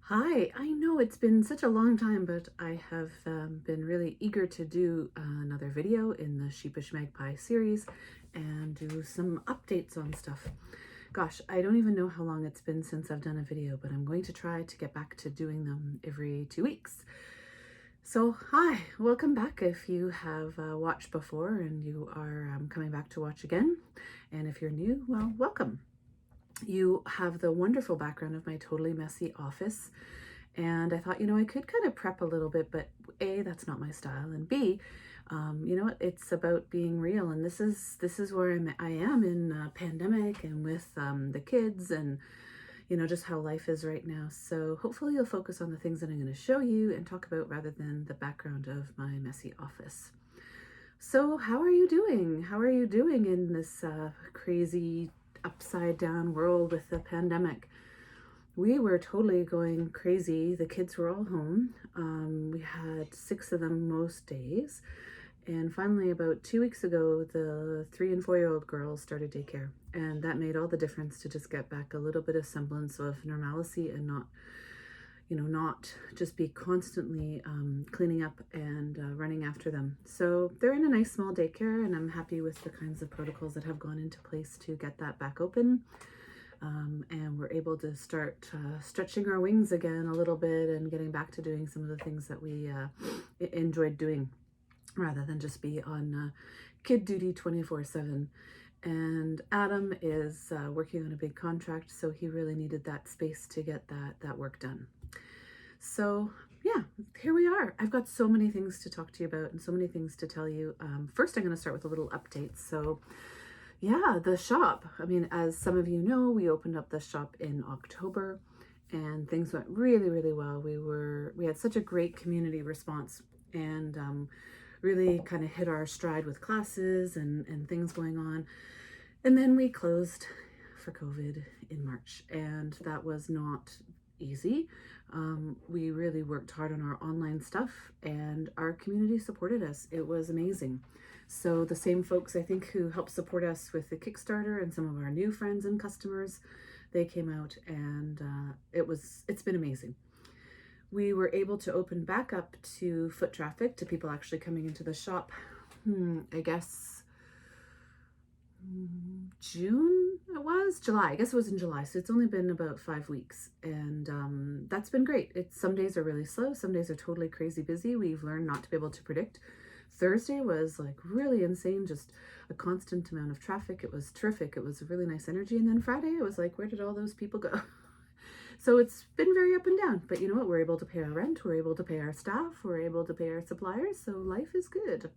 Hi, I know it's been such a long time, but I have been really eager to do another video in the Sheepish Magpie series and do some updates on stuff. Gosh, I don't even know how long it's been since I've done a video, but I'm going to try to get back to doing them every 2 weeks. So, hi, welcome back if you have watched before and you are coming back to watch again. And if you're new, well, welcome. You have the wonderful background of my totally messy office. And I thought, I could kind of prep a little bit, but A, that's not my style. And B, it's about being real. And this is where I am in pandemic and with the kids and, just how life is right now. So hopefully you'll focus on the things that I'm going to show you and talk about rather than the background of my messy office. So how are you doing? How are you doing in this crazy upside down world with the pandemic? We were totally going crazy. The kids were all home. We had 6 of them most days. And finally, about 2 weeks ago, the 3 and 4-year-old girls started daycare. And that made all the difference to just get back a little bit of semblance of normalcy and not just be constantly cleaning up and running after them. So they're in a nice small daycare, and I'm happy with the kinds of protocols that have gone into place to get that back open. And we're able to start stretching our wings again a little bit and getting back to doing some of the things that we enjoyed doing rather than just be on kid duty 24/7. And Adam is working on a big contract, so he really needed that space to get that work done. So yeah, here we are. I've got so many things to talk to you about and so many things to tell you. First, I'm going to start with a little update. So yeah, the shop. I mean, as some of you know, we opened up the shop in October and things went really, really well. We had such a great community response and really kind of hit our stride with classes and things going on. And then we closed for COVID in March, and that was not easy. We really worked hard on our online stuff and our community supported us. It was amazing. So the same folks, I think, who helped support us with the Kickstarter and some of our new friends and customers, they came out and it's been amazing. We were able to open back up to foot traffic, to people actually coming into the shop, I guess June July. I guess it was in July. So it's only been about 5 weeks. And that's been great. Some days are really slow. Some days are totally crazy busy. We've learned not to be able to predict. Thursday was like really insane, just a constant amount of traffic. It was terrific. It was a really nice energy. And then Friday, it was like, where did all those people go? So it's been very up and down. But you know what? We're able to pay our rent. We're able to pay our staff. We're able to pay our suppliers. So life is good.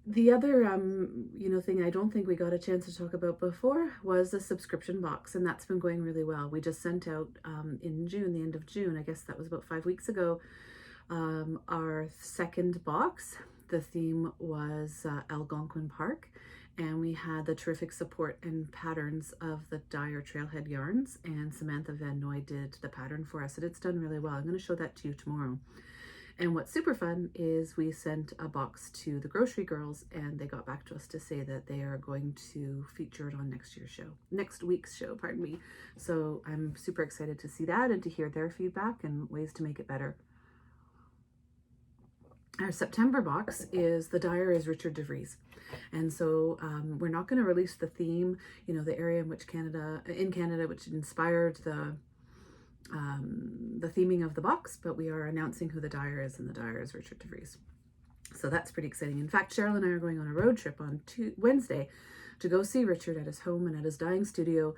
The other, thing I don't think we got a chance to talk about before was the subscription box, and that's been going really well. We just sent out in June, the end of June, I guess that was about 5 weeks ago, our second box. The theme was Algonquin Park, and we had the terrific support and patterns of the Dyer Trailhead Yarns, and Samantha Van Noy did the pattern for us, and it's done really well. I'm going to show that to you tomorrow. And what's super fun is we sent a box to the grocery girls and they got back to us to say that they are going to feature it on next week's show, pardon me. So I'm super excited to see that and to hear their feedback and ways to make it better. Our September box is the Dyer is Richard DeVries. And so we're not going to release the theme, the area in Canada, which inspired the theming of the box, but we are announcing who the Dyer is, and the Dyer is Richard DeVries. So that's pretty exciting. In fact, Cheryl and I are going on a road trip on Wednesday to go see Richard at his home and at his dyeing studio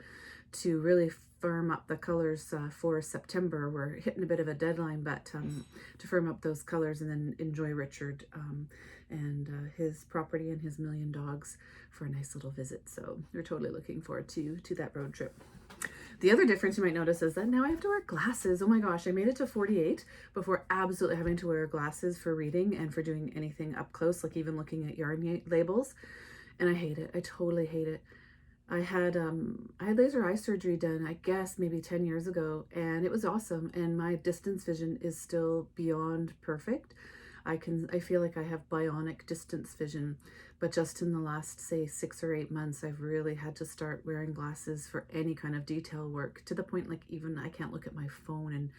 to really firm up the colors for September. We're hitting a bit of a deadline, but to firm up those colors and then enjoy Richard and his property and his million dogs for a nice little visit. So we're totally looking forward to that road trip. The other difference you might notice is that now I have to wear glasses. Oh my gosh, I made it to 48 before absolutely having to wear glasses for reading and for doing anything up close, like even looking at yarn labels. And I hate it. I totally hate it. I had laser eye surgery done, I guess maybe 10 years ago, and it was awesome. And my distance vision is still beyond perfect. I feel like I have bionic distance vision, but just in the last, say, 6 or 8 months, I've really had to start wearing glasses for any kind of detail work, to the point like even I can't look at my phone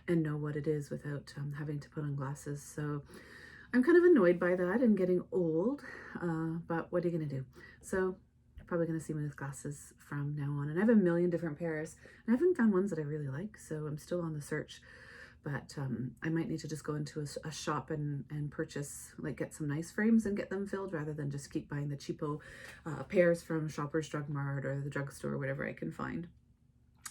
and know what it is without having to put on glasses. So I'm kind of annoyed by that and getting old, but what are you gonna do? So you're probably gonna see me with glasses from now on. And I have a million different pairs, and I haven't found ones that I really like, so I'm still on the search. But I might need to just go into a shop and purchase, like get some nice frames and get them filled, rather than just keep buying the cheapo pairs from Shoppers Drug Mart or the drugstore or whatever I can find.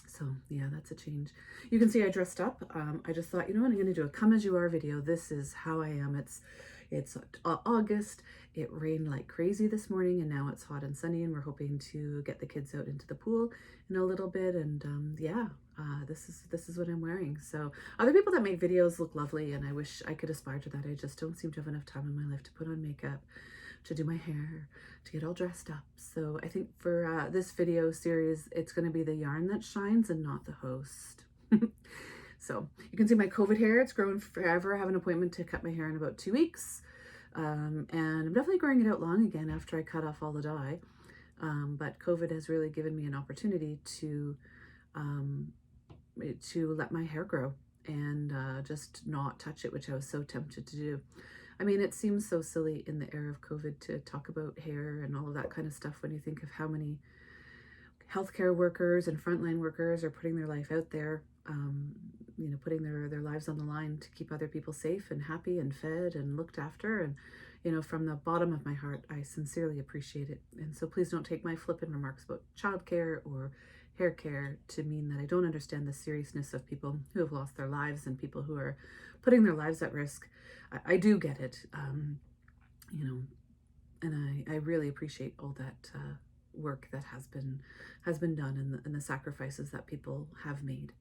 So yeah, that's a change. You can see I dressed up. I just thought, you know what, I'm going to do a come as you are video. This is how I am. It's August. It rained like crazy this morning, and now it's hot and sunny, and we're hoping to get the kids out into the pool in a little bit. And this is what I'm wearing. So other people that make videos look lovely, and I wish I could aspire to that. I just don't seem to have enough time in my life to put on makeup, to do my hair, to get all dressed up. So I think for this video series, it's going to be the yarn that shines and not the host. So you can see my COVID hair. It's grown forever. I have an appointment to cut my hair in about 2 weeks. And I'm definitely growing it out long again after I cut off all the dye. But COVID has really given me an opportunity to let my hair grow and just not touch it, which I was so tempted to do. I mean, it seems so silly in the era of COVID to talk about hair and all of that kind of stuff when you think of how many healthcare workers and frontline workers are putting their life out there, you know, putting their lives on the line to keep other people safe and happy and fed and looked after. And, you know, from the bottom of my heart, I sincerely appreciate it. And so please don't take my flippant remarks about childcare or hair care to mean that I don't understand the seriousness of people who have lost their lives and people who are putting their lives at risk. I do get it, you know, and I really appreciate all that work that has been done, and the sacrifices that people have made.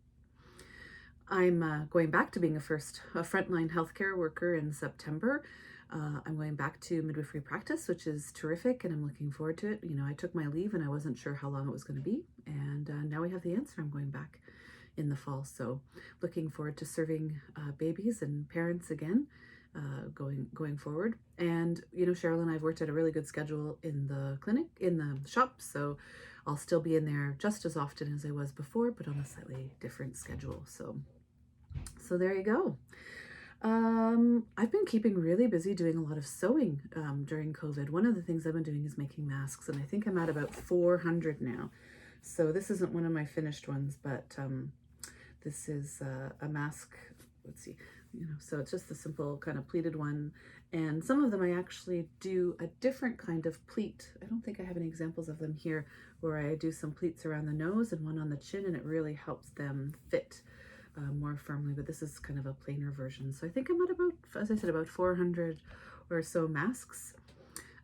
I'm going back to being a frontline healthcare worker in September. I'm going back to midwifery practice, which is terrific, and I'm looking forward to it. You know, I took my leave and I wasn't sure how long it was going to be, and now we have the answer. I'm going back in the fall, so looking forward to serving babies and parents again, going forward. And you know, Cheryl and I've worked at a really good schedule in the clinic, in the shop, so I'll still be in there just as often as I was before, but on a slightly different schedule. So there you go. I've been keeping really busy doing a lot of sewing during COVID. One of the things I've been doing is making masks, and I think I'm at about 400 now. So this isn't one of my finished ones, but this is a mask. Let's see, you know, so it's just the simple kind of pleated one. And some of them I actually do a different kind of pleat. I don't think I have any examples of them here, where I do some pleats around the nose and one on the chin, and it really helps them fit more firmly. But this is kind of a plainer version. So I think I'm at about, as I said, about 400 or so masks.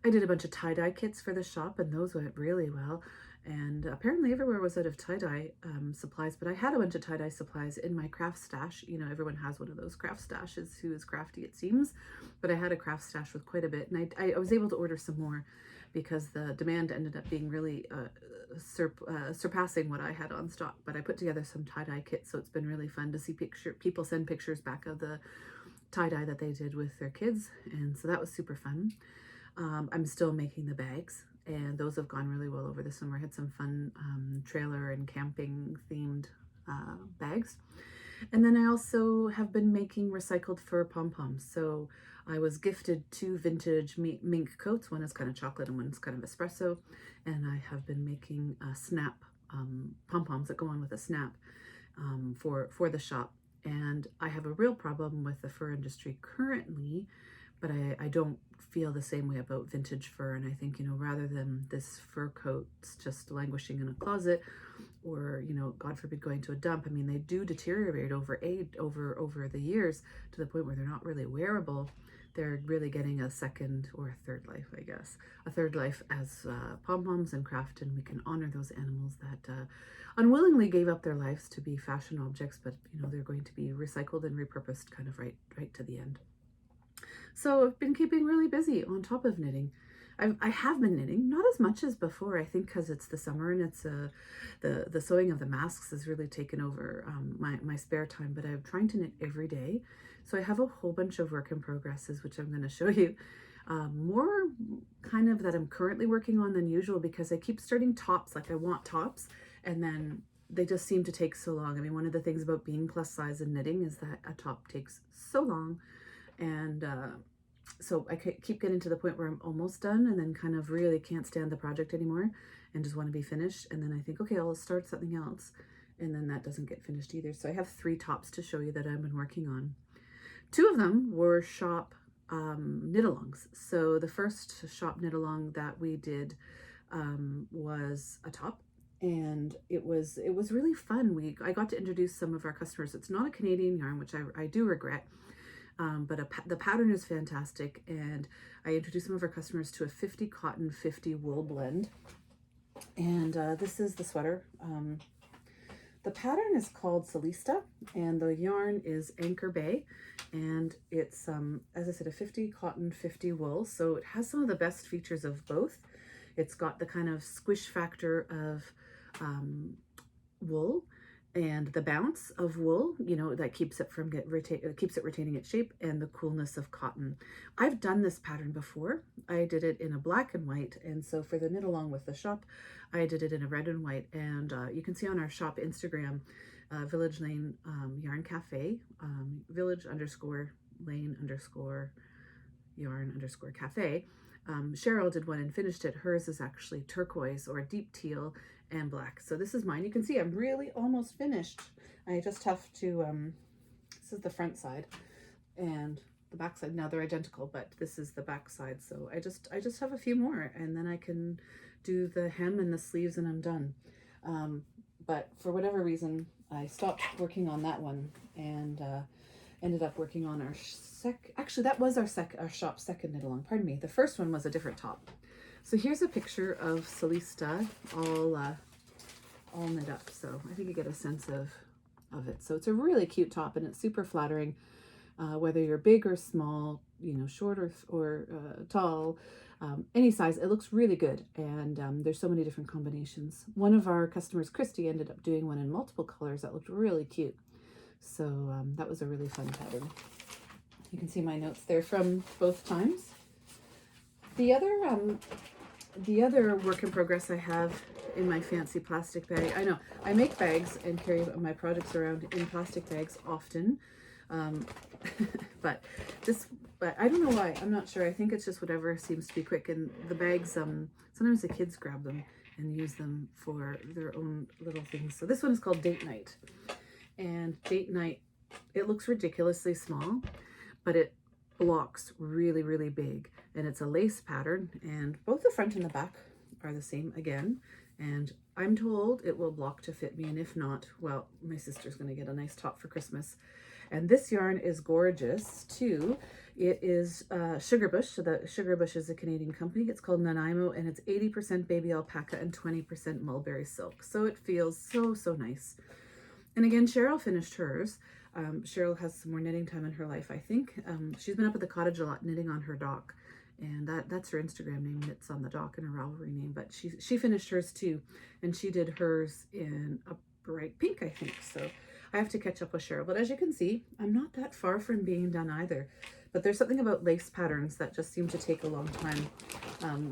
I did a bunch of tie-dye kits for the shop, and those went really well. And apparently everywhere was out of tie-dye supplies, but I had a bunch of tie-dye supplies in my craft stash. You know, everyone has one of those craft stashes who is crafty, it seems, but I had a craft stash with quite a bit, and I was able to order some more because the demand ended up being really surpassing what I had on stock. But I put together some tie-dye kits, so it's been really fun to see people send pictures back of the tie-dye that they did with their kids, and so that was super fun. I'm still making the bags, and those have gone really well over the summer. I had some fun trailer and camping themed bags. And then I also have been making recycled fur pom-poms. So I was gifted 2 vintage mink coats. One is kind of chocolate and one's kind of espresso. And I have been making snap pom-poms that go on with a snap for the shop. And I have a real problem with the fur industry currently, but I don't feel the same way about vintage fur. And I think, you know, rather than this fur coats just languishing in a closet, or, you know, God forbid, going to a dump, I mean, they do deteriorate over the years to the point where they're not really wearable. They're really getting a second or a third life, I guess. A third life as pom-poms and craft, and we can honor those animals that unwillingly gave up their lives to be fashion objects, but, you know, they're going to be recycled and repurposed kind of right to the end. So I've been keeping really busy on top of knitting. I have been knitting, not as much as before, I think because it's the summer and it's the sewing of the masks has really taken over my spare time, but I'm trying to knit every day So I have a whole bunch of work in progresses, which I'm going to show you. More kind of that I'm currently working on than usual, because I keep starting tops, like I want tops, and then they just seem to take so long. I mean, one of the things about being plus size and knitting is that a top takes so long, and so I keep getting to the point where I'm almost done and then kind of really can't stand the project anymore and just want to be finished. And then I think, okay, I'll start something else. And then that doesn't get finished either. So I have 3 tops to show you that I've been working on. 2 of them were shop knit-alongs. So the first shop knit-along that we did was a top, and it was really fun. I got to introduce some of our customers. It's not a Canadian yarn, which I do regret. But the pattern is fantastic, and I introduced some of our customers to a 50 cotton, 50 wool blend. And this is the sweater. The pattern is called Celista, and the yarn is Anchor Bay, and it's, as I said, a 50 cotton, 50 wool, so it has some of the best features of both. It's got the kind of squish factor of wool, and the bounce of wool, you know, that keeps it from keeps it retaining its shape, and the coolness of cotton. I've done this pattern before. I did it in a black and white, and so for the knit along with the shop, I did it in a red and white. And you can see on our shop Instagram, Village Lane Yarn Cafe, village_lane_yarn_cafe. Cheryl did one and finished it. Hers is actually turquoise or deep teal and black. So this is mine. You can see I'm really almost finished. I just have to, this is the front side and the back side. Now they're identical, but this is the back side. So I just have a few more, and then I can do the hem and the sleeves and I'm done. But for whatever reason, I stopped working on that one and ended up working on our actually that was our shop's second knit along. Pardon me. The first one was a different top. So here's a picture of Celista all knit up. So I think you get a sense of it. So it's a really cute top, and it's super flattering, whether you're big or small, you know, short or tall, any size. It looks really good, and there's so many different combinations. One of our customers, Christy, ended up doing one in multiple colors that looked really cute. So that was a really fun pattern. You can see my notes there from both times. The other work in progress I have in my fancy plastic bag. I know I make bags and carry my projects around in plastic bags often, but I don't know why. I'm not sure. I think it's just whatever seems to be quick. And the bags, sometimes the kids grab them and use them for their own little things. So this one is called Date Night, and Date Night, it looks ridiculously small, but it blocks really, really big, and it's a lace pattern, and both the front and the back are the same again, and I'm told it will block to fit me, and if not, well, my sister's going to get a nice top for Christmas. And this yarn is gorgeous too. It is Sugarbush. So the Sugarbush is a Canadian company. It's called Nanaimo, and it's 80% baby alpaca and 20% mulberry silk, so it feels so nice. And again, Cheryl finished hers. Cheryl has some more knitting time in her life, I think. She's been up at the cottage a lot knitting on her dock, and that's her Instagram name, Knits on the Dock, and her Ravelry name. But she finished hers too, and she did hers in a bright pink, I think. So I have to catch up with Cheryl. But as you can see, I'm not that far from being done either. But there's something about lace patterns that just seem to take a long time.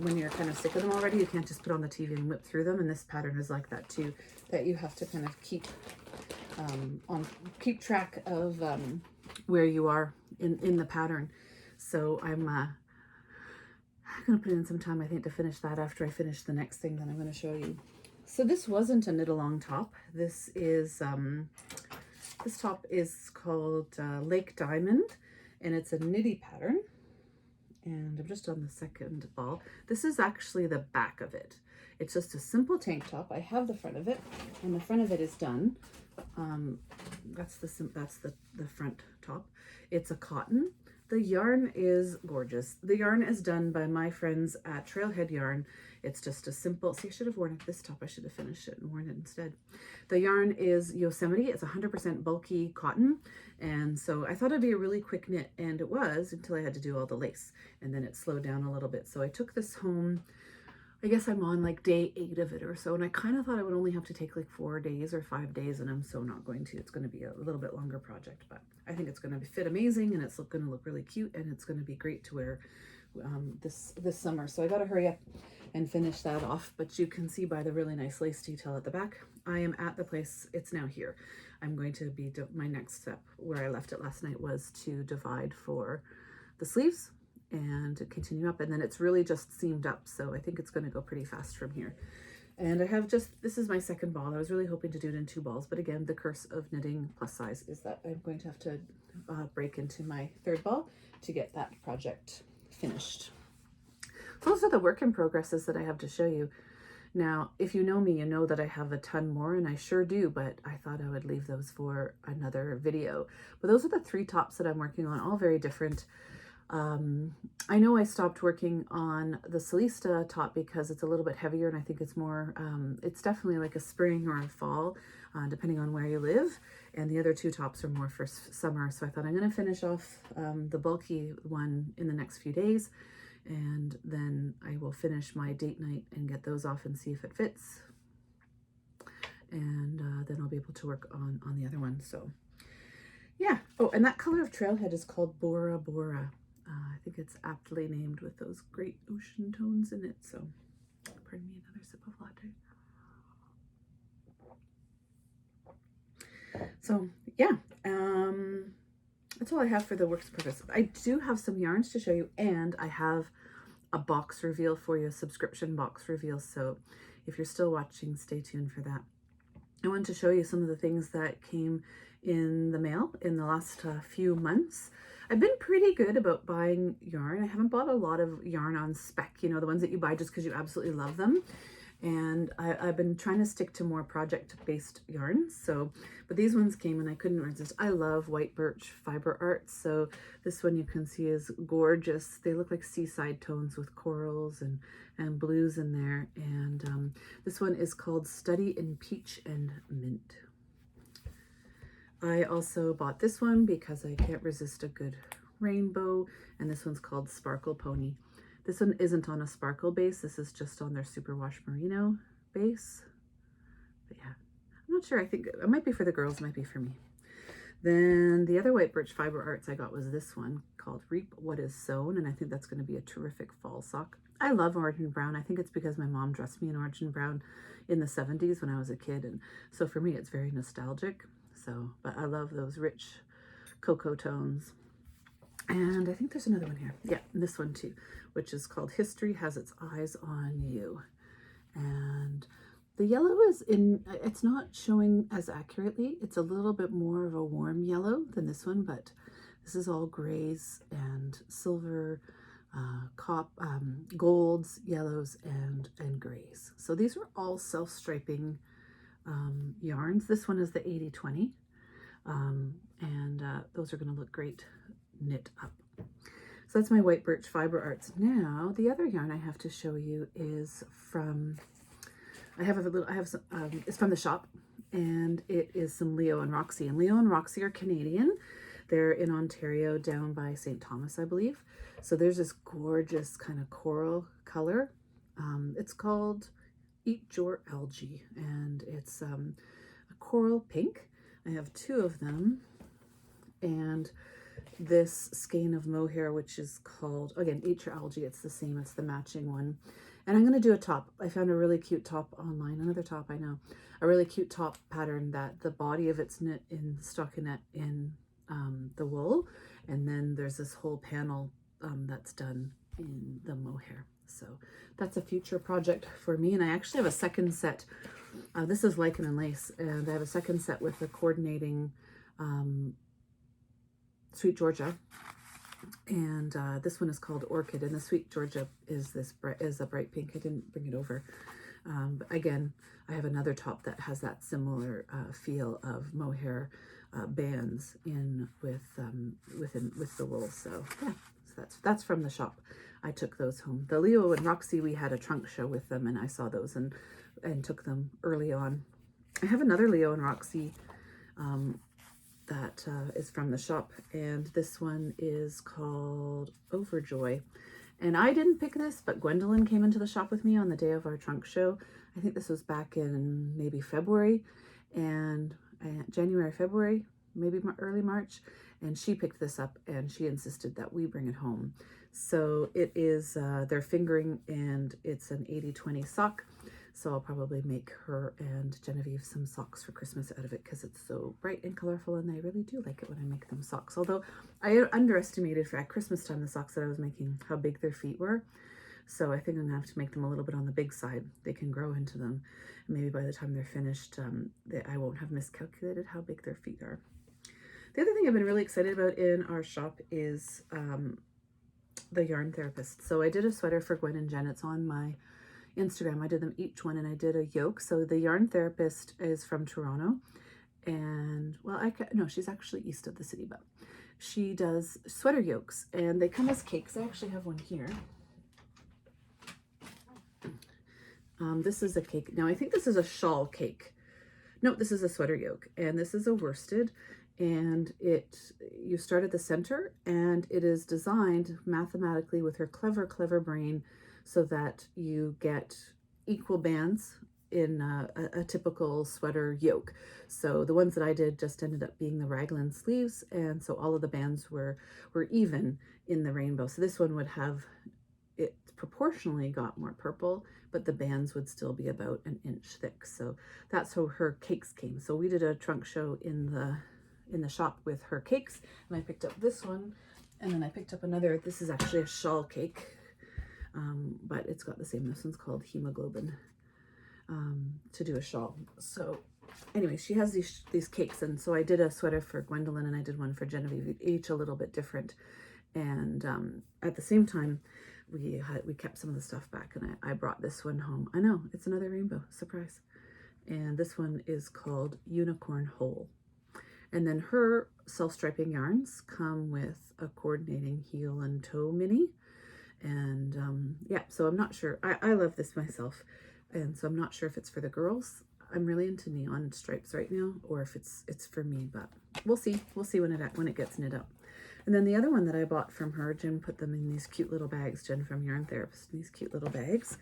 When you're kind of sick of them already, you can't just put on the TV and whip through them. And this pattern is like that too, that you have to kind of keep track of where you are in the pattern. So I'm gonna put in some time, I think, to finish that after I finish the next thing that I'm going to show you. So this wasn't a knit along top. This is this top is called Lake Diamond, and it's a knitty pattern, and I'm just on the second ball. This is actually the back of it. It's just a simple tank top. I have the front of it, and the front of it is done. That's the front top. It's a cotton. The yarn is gorgeous. The yarn is done by my friends at Trailhead Yarn. It's just a simple, see, I should have worn it this top. I should have finished it and worn it instead. The yarn is Yosemite. It's 100% bulky cotton. And so I thought it'd be a really quick knit, and it was until I had to do all the lace, and then it slowed down a little bit. So I took this home, I guess I'm on like day 8 of it or so, and I kind of thought I would only have to take like 4 days or 5 days, and I'm so not going to. It's going to be a little bit longer project, but I think it's going to fit amazing, and it's going to look really cute, and it's going to be great to wear this summer. So I got to hurry up and finish that off, but you can see by the really nice lace detail at the back, I am at the place. It's now here. I'm going to be, my next step where I left it last night was to divide for the sleeves and continue up, and then it's really just seamed up, so I think it's going to go pretty fast from here. And I have this is my second ball. I was really hoping to do it in 2 balls, but again, the curse of knitting plus size is that I'm going to have to break into my 3rd ball to get that project finished. Those are the work in progresses that I have to show you. Now, if you know me, you know that I have a ton more, and I sure do, but I thought I would leave those for another video. But those are the 3 tops that I'm working on, all very different. I know I stopped working on the Celista top because it's a little bit heavier, and I think it's more, it's definitely like a spring or a fall, depending on where you live. And the other 2 tops are more for summer. So I thought I'm going to finish off the bulky one in the next few days, and then I will finish my date night and get those off and see if it fits. And then I'll be able to work on the other one. So yeah. Oh, and that color of Trailhead is called Bora Bora. I think it's aptly named with those great ocean tones in it. So, pardon me, another sip of latte. So, yeah, that's all I have for the works purpose. I do have some yarns to show you, and I have a box reveal for you, a subscription box reveal. So, if you're still watching, stay tuned for that. I wanted to show you some of the things that came in the mail in the last few months. I've been pretty good about buying yarn. I haven't bought a lot of yarn on spec, you know, the ones that you buy just because you absolutely love them. And I've been trying to stick to more project-based yarns. So, but these ones came and I couldn't resist. I love white birch fiber art. So this one you can see is gorgeous. They look like seaside tones with corals and blues in there. And this one is called Study in Peach and Mint. I also bought this one because I can't resist a good rainbow, and this one's called Sparkle Pony. This one isn't on a sparkle base. This is just on their Superwash Merino base. But yeah, I'm not sure. I think it might be for the girls, might be for me. Then the other white birch fiber arts I got was this one called Reap What Is Sown, and I think that's going to be a terrific fall sock. I love orange and brown. I think it's because my mom dressed me in orange and brown in the 70s when I was a kid, and so for me it's very nostalgic. So, but I love those rich cocoa tones. And I think there's another one here. Yeah, this one too, which is called History Has Its Eyes on You. And the yellow is it's not showing as accurately. It's a little bit more of a warm yellow than this one, but this is all grays and silver, golds, yellows, and grays. So these are all self-striping yarns. This one is the 80/20, and those are going to look great knit up. So that's my white birch fiber arts. Now the other yarn I have to show you is from it's from the shop, and it is some Leo and Roxy. And Leo and Roxy are Canadian. They're in Ontario, down by St. Thomas, I believe. So there's this gorgeous kind of coral color. It's called Eat Your Algae, and it's a coral pink. I have 2 of them, and this skein of mohair, which is called, again, Eat Your Algae. It's the same, it's the matching one. And I'm going to do a top. I found a really cute top online, another top, I know, a really cute top pattern that the body of it's knit in stockinette in the wool, and then there's this whole panel that's done in the mohair. So that's a future project for me. And I actually have a second set. This is Lichen and Lace, and I have a second set with the coordinating Sweet Georgia, and this one is called Orchid, and the Sweet Georgia is a bright pink. I didn't bring it over, but again, I have another top that has that similar feel of mohair bands in with the wool. So yeah, so that's from the shop. I took those home. The Leo and Roxy, we had a trunk show with them, and I saw those and took them early on. I have another Leo and Roxy that is from the shop, and this one is called Overjoy, And I didn't pick this, but Gwendolyn came into the shop with me on the day of our trunk show. I think this was back in maybe February, and January, February, maybe early March. And she picked this up and she insisted that we bring it home. So it is their fingering, and it's an 80-20 sock. So I'll probably make her and Genevieve some socks for Christmas out of it because it's so bright and colorful, and they really do like it when I make them socks. Although I underestimated for at Christmas time the socks that I was making, how big their feet were. So I think I'm gonna have to make them a little bit on the big side. They can grow into them. And maybe by the time they're finished, I won't have miscalculated how big their feet are. The other thing I've been really excited about in our shop is the yarn therapist. So I did a sweater for Gwen and Jen. It's on my Instagram. I did them each one, and I did a yoke. So the yarn therapist is from Toronto, and well, no, she's actually east of the city, but she does sweater yokes, and they come as cakes. I actually have one here. This is a cake. Now I think this is a shawl cake. No, this is a sweater yoke, and this is a worsted, and you start at the center, and it is designed mathematically with her clever brain so that you get equal bands in a typical sweater yoke. So the ones that I did just ended up being the raglan sleeves, and so all of the bands were even in the rainbow. So this one would have it proportionally got more purple, but the bands would still be about an inch thick. So that's how her cakes came. So we did a trunk show in the shop with her cakes, and I picked up this one, and then I picked up another. This is actually a shawl cake, but it's got the same. This one's called hemoglobin, to do a shawl. So anyway, she has these cakes, and so I did a sweater for Gwendolyn and I did one for Genevieve, each a little bit different. And at the same time, we kept some of the stuff back, and I brought this one home. I know, it's another rainbow, surprise. And this one is called Unicorn Hole. And then her self-striping yarns come with a coordinating heel and toe mini. And yeah, so I'm not sure. I love this myself, and so I'm not sure if it's for the girls. I'm really into neon stripes right now, or if it's for me, but we'll see. We'll see when it gets knit up. And then the other one that I bought from her, Jen put them in these cute little bags, Jen from Yarn Therapist, these cute little bags,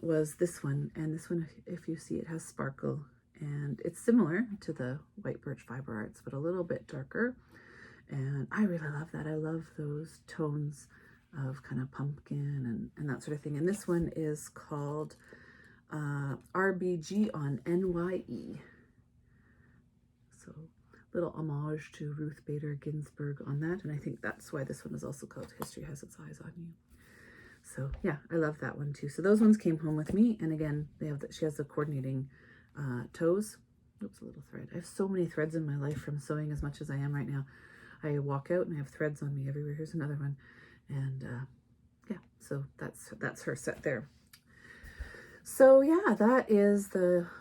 was this one. And this one, if you see, it has sparkle, and it's similar to the White Birch Fiber Arts, but a little bit darker. And I really love that. I love those tones of kind of pumpkin and that sort of thing. And this one is called RBG on NYE. So little homage to Ruth Bader Ginsburg on that. And I think that's why this one is also called History Has Its Eyes on You. So yeah, I love that one too. So those ones came home with me. And again, she has the coordinating toes. Oops, a little thread. I have so many threads in my life from sewing as much as I am right now. I walk out and I have threads on me everywhere. Here's another one. And yeah, so that's her set there. So yeah, that is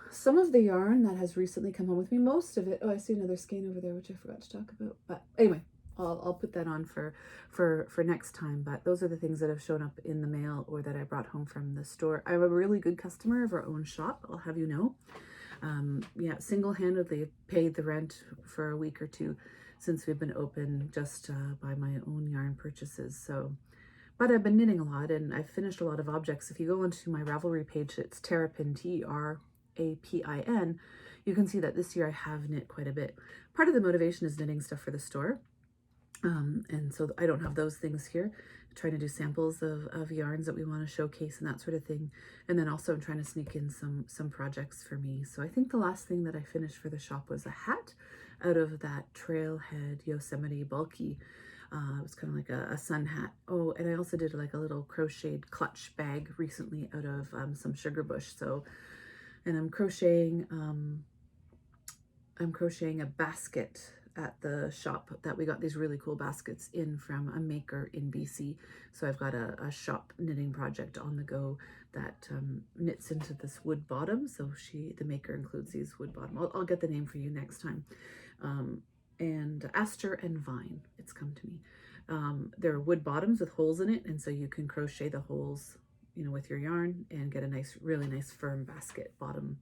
some of the yarn that has recently come home with me. Most of it, oh, I see another skein over there, which I forgot to talk about. But anyway, I'll put that on for next time. But those are the things that have shown up in the mail or that I brought home from the store. I'm a really good customer of our own shop, I'll have you know. Yeah, single-handedly paid the rent for a week or two since we've been open, just by my own yarn purchases. So, but I've been knitting a lot, and I've finished a lot of objects. If you go onto my Ravelry page, it's Terrapin, Terapin. You can see that this year I have knit quite a bit. Part of the motivation is knitting stuff for the store. And so I don't have those things here. I'm trying to do samples of yarns that we want to showcase and that sort of thing. And then also I'm trying to sneak in some projects for me. So I think the last thing that I finished for the shop was a hat out of that Trailhead Yosemite bulky. It was kind of like a sun hat. Oh, and I also did like a little crocheted clutch bag recently out of some sugar bush. So, and I'm crocheting a basket at the shop that we got these really cool baskets in from a maker in BC. So I've got a shop knitting project on the go that knits into this wood bottom. So the maker includes these wood bottom. I'll get the name for you next time. And Aster and Vine, it's come to me. There are wood bottoms with holes in it, and so you can crochet the holes, you know, with your yarn and get a nice, really nice firm basket bottom.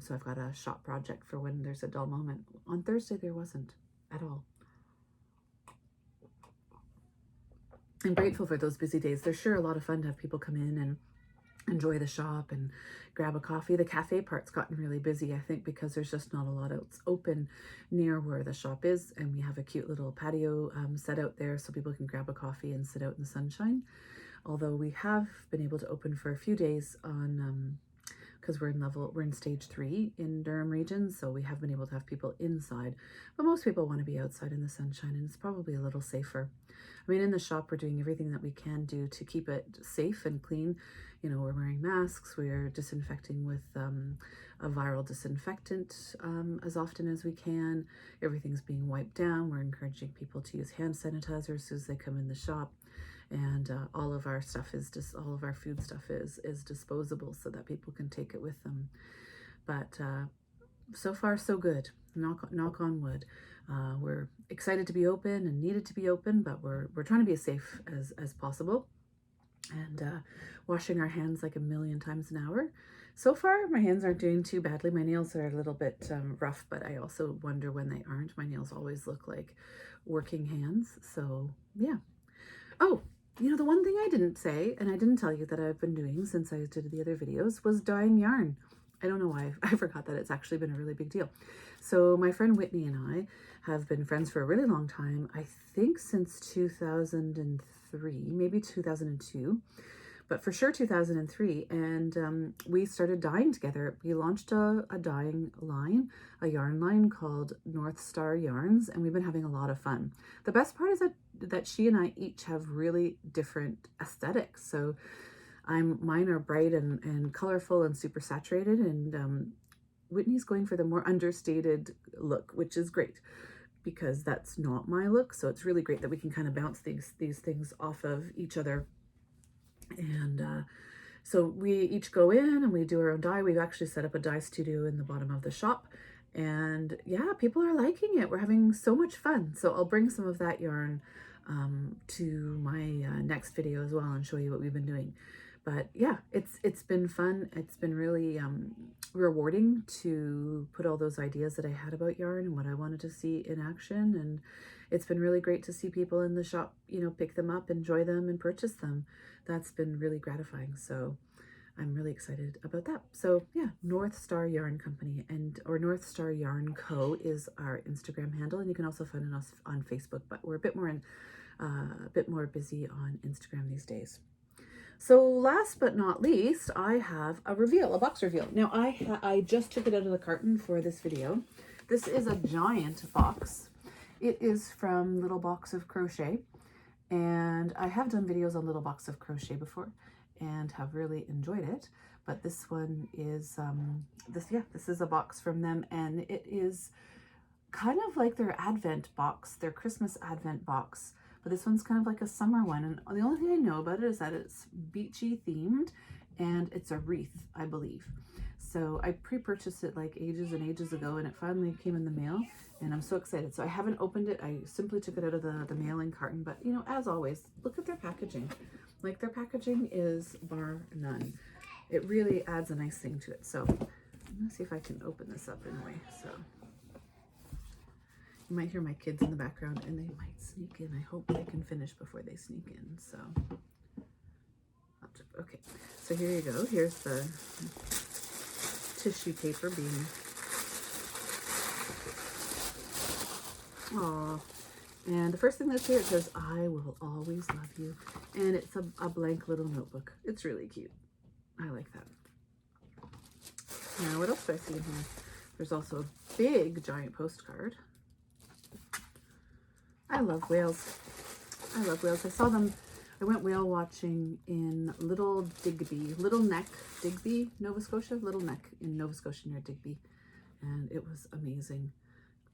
So I've got a shop project for when there's a dull moment. On Thursday, there wasn't at all. I'm grateful for those busy days. They're sure a lot of fun to have people come in and enjoy the shop and grab a coffee. The cafe part's gotten really busy, I think, because there's just not a lot else open near where the shop is, and we have a cute little patio set out there so people can grab a coffee and sit out in the sunshine. Although we have been able to open for a few days on because we're in stage 3 in Durham region, so we have been able to have people inside, but most people want to be outside in the sunshine, and it's probably a little safer. I mean, in the shop, we're doing everything that we can do to keep it safe and clean. You know, we're wearing masks, we're disinfecting with a viral disinfectant as often as we can. Everything's being wiped down. We're encouraging people to use hand sanitizers as soon as they come in the shop. And all of our stuff is just, all of our food stuff is disposable so that people can take it with them. But so far so good. Knock on wood. We're excited to be open and needed to be open, but we're trying to be as safe as possible, and washing our hands like a million times an hour. So far, my hands aren't doing too badly. My nails are a little bit rough, but I also wonder when they aren't. My nails always look like working hands. So yeah. Oh, you know, the one thing I didn't say, and I didn't tell you that I've been doing since I did the other videos, was dyeing yarn. I don't know why I forgot that it's actually been a really big deal. So my friend Whitney and I have been friends for a really long time. I think since 2003, maybe 2002, but for sure 2003. And we started dyeing together. We launched a dyeing line, a yarn line called North Star Yarns, and we've been having a lot of fun. The best part is that she and I each have really different aesthetics. So mine are bright and colorful and super saturated, and Whitney's going for the more understated look, which is great because that's not my look. So it's really great that we can kind of bounce these things off of each other. And so we each go in and we do our own dye. We've actually set up a dye studio in the bottom of the shop, and yeah, people are liking it. We're having so much fun. So I'll bring some of that yarn to my next video as well and show you what we've been doing. But yeah, it's been fun. It's been really rewarding to put all those ideas that I had about yarn and what I wanted to see in action. And it's been really great to see people in the shop, you know, pick them up, enjoy them, and purchase them. That's been really gratifying. So I'm really excited about that. So yeah, North Star Yarn Company or North Star Yarn Co. is our Instagram handle, and you can also find us on Facebook. But we're a bit more busy on Instagram these days. So last but not least, I have a box reveal. Now I just took it out of the carton for this video. This is a giant box. It is from Little Box of Crochet, and I have done videos on Little Box of Crochet before and have really enjoyed it. But this one is this is a box from them, and it is kind of like their Advent box, their Christmas Advent box. But this one's kind of like a summer one, and the only thing I know about it is that it's beachy themed, and it's a wreath, I believe. So I pre-purchased it like ages and ages ago, and it finally came in the mail, and I'm so excited. So I haven't opened it. I simply took it out of the mailing carton, but you know, as always, look at their packaging. Like, their packaging is bar none. It really adds a nice thing to it. So I'm gonna see if I can open this up in a way. So you might hear my kids in the background, and they might sneak in. I hope they can finish before they sneak in. So, okay. So here you go. Here's the tissue paper being, aw. And the first thing that's here, it says, "I will always love you." And it's a blank little notebook. It's really cute. I like that. Now, what else do I see in here? There's also a big, giant postcard. I love whales. I love whales. I saw them, I went whale watching in Little Neck, Digby, Nova Scotia, Little Neck in Nova Scotia near Digby. And it was amazing.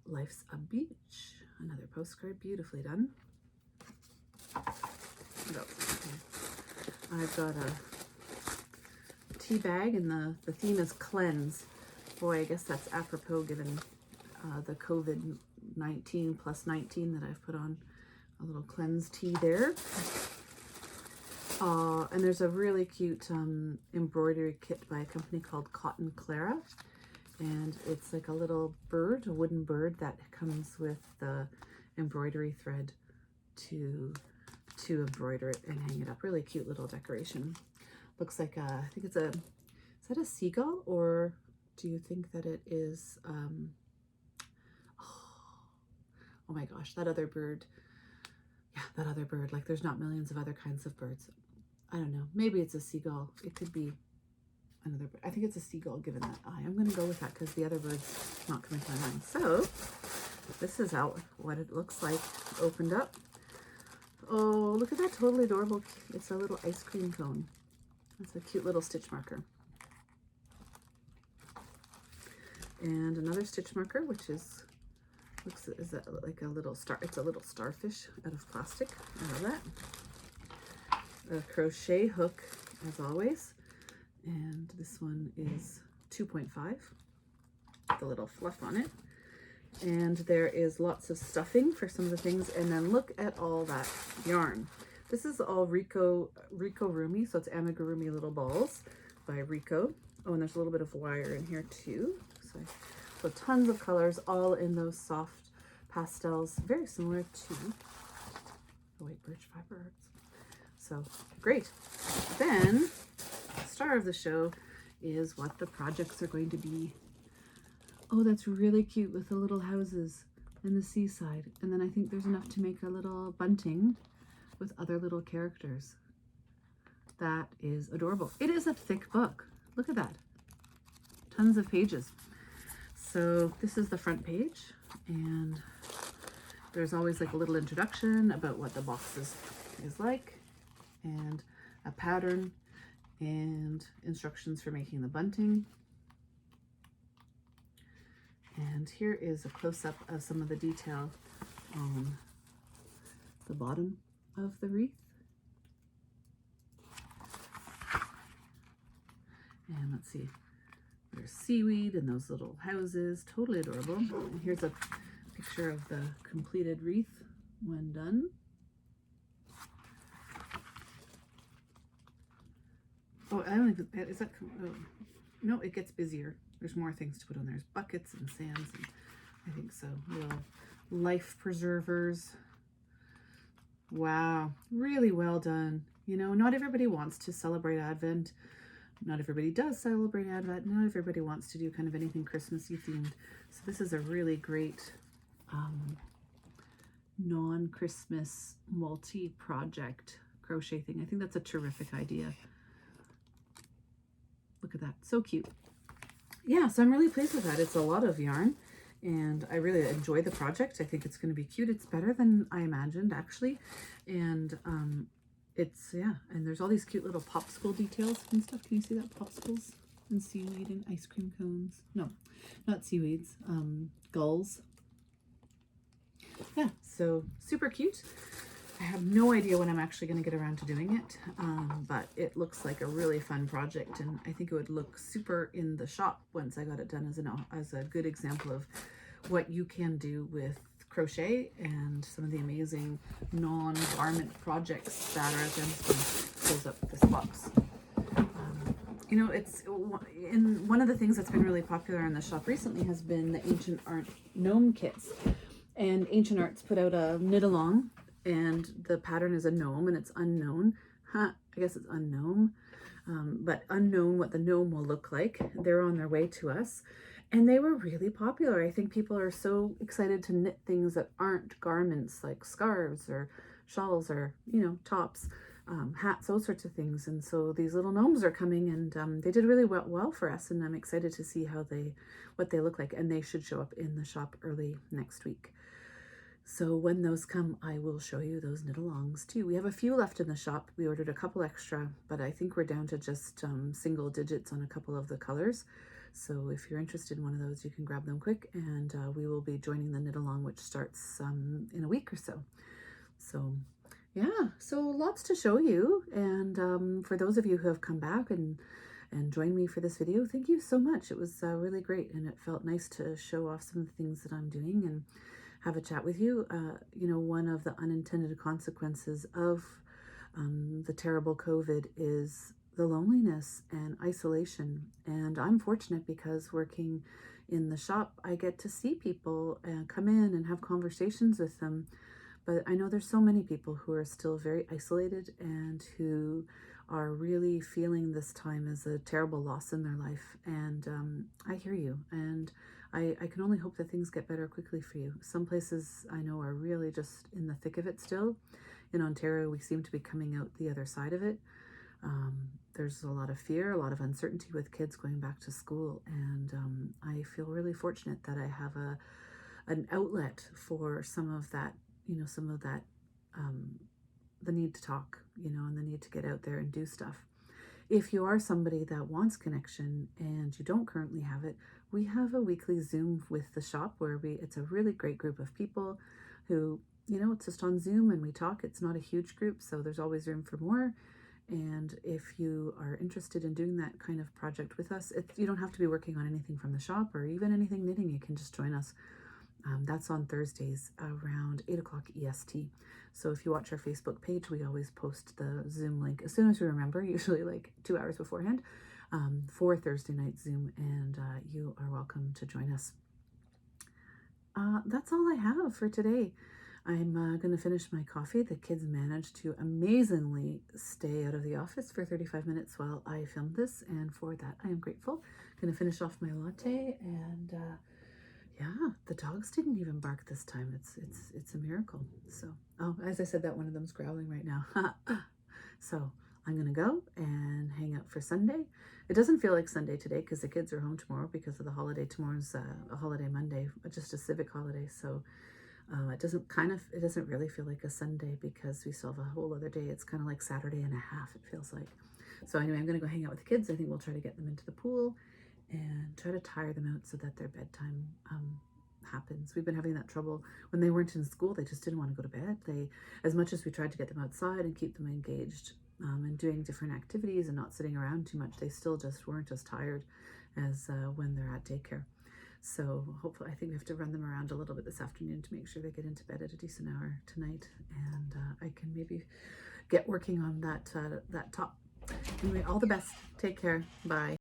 Life's a Beach. Another postcard, beautifully done. What else? Okay. I've got a tea bag, and the theme is cleanse. Boy, I guess that's apropos given the COVID-19 plus 19 that I've put on. A little cleanse tea there. And there's a really cute embroidery kit by a company called Cotton Clara. And it's like a little bird, a wooden bird that comes with the embroidery thread to to embroider it and hang it up. Really cute little decoration. Looks like I think it's is that a seagull, or do you think that it is, oh my gosh, that other bird. Yeah, that other bird. Like there's not millions of other kinds of birds. I don't know. Maybe it's a seagull. It could be another bird. I think it's a seagull given that eye. I'm going to go with that because the other bird's not coming to my mind. So this is out what it looks like opened up. Oh, look at that. Totally adorable. It's a little ice cream cone. That's a cute little stitch marker. And another stitch marker, which is that like a little star. It's a little starfish out of plastic. I love that. A crochet hook as always, and this one is 2.5, the little fluff on it. And there is lots of stuffing for some of the things, and then look at all that yarn. This is all Rico Rumi, so it's amigurumi little balls by Rico. Oh, and there's a little bit of wire in here too. So tons of colors, all in those soft pastels, very similar to the white birch fiber arts. So great. Then the star of the show is what the projects are going to be. Oh, that's really cute with the little houses and the seaside. And then I think there's enough to make a little bunting with other little characters. That is adorable. It is a thick book. Look at that. Tons of pages. So this is the front page, and there's always like a little introduction about what the box is like, and a pattern and instructions for making the bunting. And here is a close-up of some of the detail on the bottom of the wreath. And let's see, there's seaweed and those little houses, totally adorable. And here's a picture of the completed wreath when done. Oh, I don't even, is that, oh, no, it gets busier. There's more things to put on. There's buckets and sands, and I think so. Little life preservers. Wow, really well done. You know, not everybody wants to celebrate Advent. Not everybody does celebrate Advent. Not everybody wants to do kind of anything Christmassy themed. So this is a really great non-Christmas multi-project crochet thing. I think that's a terrific idea. Look at that, so cute. Yeah, so I'm really pleased with that. It's a lot of yarn, and I really enjoy the project. I think it's going to be cute. It's better than I imagined, actually. And it's, yeah, and there's all these cute little popsicle details and stuff. Can you see that? Popsicles and seaweed and ice cream cones. No, not seaweeds, gulls. Yeah, so super cute. I have no idea when I'm actually going to get around to doing it, but it looks like a really fun project, and I think it would look super in the shop once I got it done as a good example of what you can do with crochet and some of the amazing non-garment projects that are going to close up this box. You know, it's in one of the things that's been really popular in the shop recently has been the Ancient Art gnome kits, and Ancient Art's put out a knit along. And the pattern is a gnome, and it's unknown. I guess it's unknown, but unknown what the gnome will look like. They're on their way to us, and they were really popular. I think people are so excited to knit things that aren't garments, like scarves or shawls or, you know, tops, hats, those sorts of things. And so these little gnomes are coming, and they did really well for us, and I'm excited to see what they look like, and they should show up in the shop early next week. So when those come, I will show you those knit-alongs too. We have a few left in the shop. We ordered a couple extra, but I think we're down to just single digits on a couple of the colors. So if you're interested in one of those, you can grab them quick, and we will be joining the knit-along, which starts in a week or so. So yeah, so lots to show you. And for those of you who have come back and joined me for this video, thank you so much. It was really great, and it felt nice to show off some of the things that I'm doing and have a chat with you. You know, one of the unintended consequences of the terrible COVID is the loneliness and isolation. And I'm fortunate because working in the shop, I get to see people and come in and have conversations with them. But I know there's so many people who are still very isolated and who are really feeling this time as a terrible loss in their life. And I hear you. And I can only hope that things get better quickly for you. Some places I know are really just in the thick of it still. In Ontario, we seem to be coming out the other side of it. There's a lot of fear, a lot of uncertainty with kids going back to school. And I feel really fortunate that I have an outlet for some of that, the need to talk, and the need to get out there and do stuff. If you are somebody that wants connection and you don't currently have it, we have a weekly Zoom with the shop where it's a really great group of people who, it's just on Zoom and we talk. It's not a huge group, so there's always room for more. And if you are interested in doing that kind of project with us, you don't have to be working on anything from the shop or even anything knitting. You can just join us. That's on Thursdays around 8 o'clock EST. So if you watch our Facebook page, we always post the Zoom link as soon as we remember, usually like 2 hours beforehand, for Thursday night Zoom, and you are welcome to join us. That's all I have for today. I'm going to finish my coffee. The kids managed to amazingly stay out of the office for 35 minutes while I filmed this, and for that I am grateful. Going to finish off my latte, and yeah, the dogs didn't even bark this time. It's a miracle. So, oh, as I said that, one of them's growling right now. So I'm gonna go and hang out for Sunday. It doesn't feel like Sunday today because the kids are home tomorrow because of the holiday. Tomorrow's a holiday Monday, just a civic holiday. So it doesn't really feel like a Sunday because we still have a whole other day. It's kind of like Saturday and a half, it feels like. So anyway, I'm gonna go hang out with the kids. I think we'll try to get them into the pool and try to tire them out so that their bedtime happens. We've been having that trouble when they weren't in school. They just didn't want to go to bed. As much as we tried to get them outside and keep them engaged and doing different activities and not sitting around too much, they still just weren't as tired as when they're at daycare. So hopefully, I think we have to run them around a little bit this afternoon to make sure they get into bed at a decent hour tonight, and I can maybe get working on that top. Anyway, all the best. Take care. Bye.